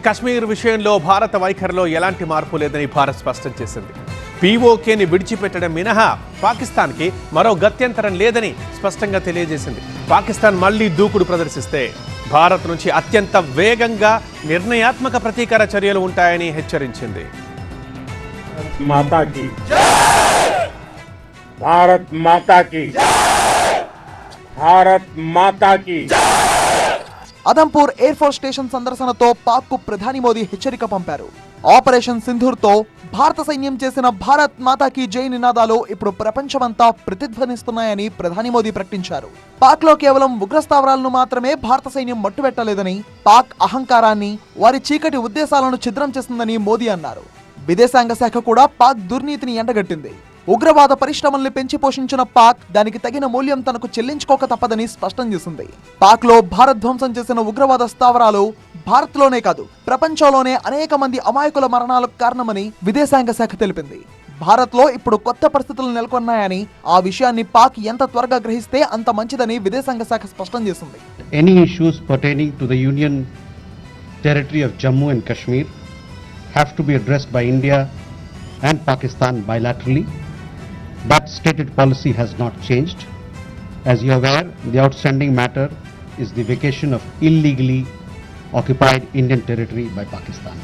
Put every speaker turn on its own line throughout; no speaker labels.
కశ్మీర్ విషయంలో భారత వైఖరిలో ఎలాంటి మార్పు లేదని భారత్ స్పష్టం చేసింది. పీఓకేని విడిచిపెట్టడం మినహా పాకిస్తాన్కి మరో గత్యంతరం లేదని స్పష్టంగా తెలియజేసింది. పాకిస్తాన్ మళ్లీ దూకుడు ప్రదర్శిస్తే భారత్ నుంచి అత్యంత వేగంగా నిర్ణయాత్మక ప్రతీకార చర్యలు ఉంటాయని హెచ్చరించింది.
భారత్ మాతా కీ
అదంపూర్ ఎయిర్ ఫోర్స్ స్టేషన్ సందర్శనతో పాక్ కు ప్రధాని మోదీ హెచ్చరిక పంపారు. ఆపరేషన్ సింధూర్ తో భారత సైన్యం చేసిన భారత్ మాతాకి జై నినాదాలు ఇప్పుడు ప్రపంచమంతా ప్రతిధ్వనిస్తున్నాయని ప్రధాని మోదీ ప్రకటించారు. పాక్ లో కేవలం ఉగ్రస్థావరాలను మాత్రమే భారత సైన్యం మట్టుబెట్టలేదని, పాక్ అహంకారాన్ని, వారి చీకటి ఉద్దేశాలను ఛిద్రం చేస్తుందని మోదీ అన్నారు. విదేశాంగ శాఖ కూడా పాక్ దుర్నీతిని ఎండగట్టింది. ఉగ్రవాద పరిశ్రమల్ని పెంచి పోషించిన పాక్ దానికి తగిన మూల్యం తనకు చెల్లించుకోక తప్పదని స్పష్టం చేసింది. పాక్ లో భారత్ ధ్వంసం చేసిన ఉగ్రవాద స్థావరాలు భారత్ లోనే కాదు ప్రపంచంలోనే అనేక మంది అమాయకుల మరణాలకు కారణమని విదేశాంగ శాఖ తెలిపింది. భారత్ లో ఇప్పుడు కొత్త పరిస్థితులు నెలకొన్నాయని, ఆ విషయాన్ని పాక్ ఎంత త్వరగా గ్రహిస్తే అంత మంచిదని విదేశాంగ శాఖ స్పష్టం చేసింది.
Any issues pertaining to the Union territory of Jammu and Kashmir have to be addressed by India and Pakistan bilaterally. But stated policy has not changed. As you are aware, the outstanding matter is the vacation of illegally occupied Indian territory by Pakistan.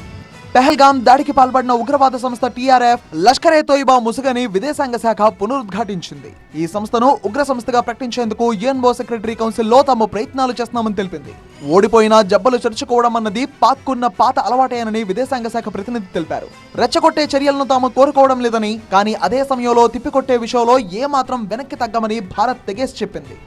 Pahalgam దాడికి పాల్పడిన ఉగ్రవాద సంస్థ TRF Lashkar ఏ తోయిబా ముసుగని విదేశాంగ శాఖ పునరుద్ఘాటించింది. ఈ సంస్థను ఉగ్ర సంస్థగా ప్రకటించేందుకు యుఎన్ఓ సెక్రటరీ కౌన్సిల్లో తాము ప్రయత్నాలు చేస్తున్నామని తెలిపింది. ఓడిపోయినా జబ్బలు చర్చుకోవడం అన్నది పాక్కున్న పాత అలవాటేనని విదేశాంగ శాఖ ప్రతినిధి తెలిపారు. రెచ్చగొట్టే చర్యలను తాము కోరుకోవడం లేదని, కానీ అదే సమయంలో తిప్పికొట్టే విషయంలో ఏమాత్రం వెనక్కి తగ్గమని భారత్ తెగేసి చెప్పింది.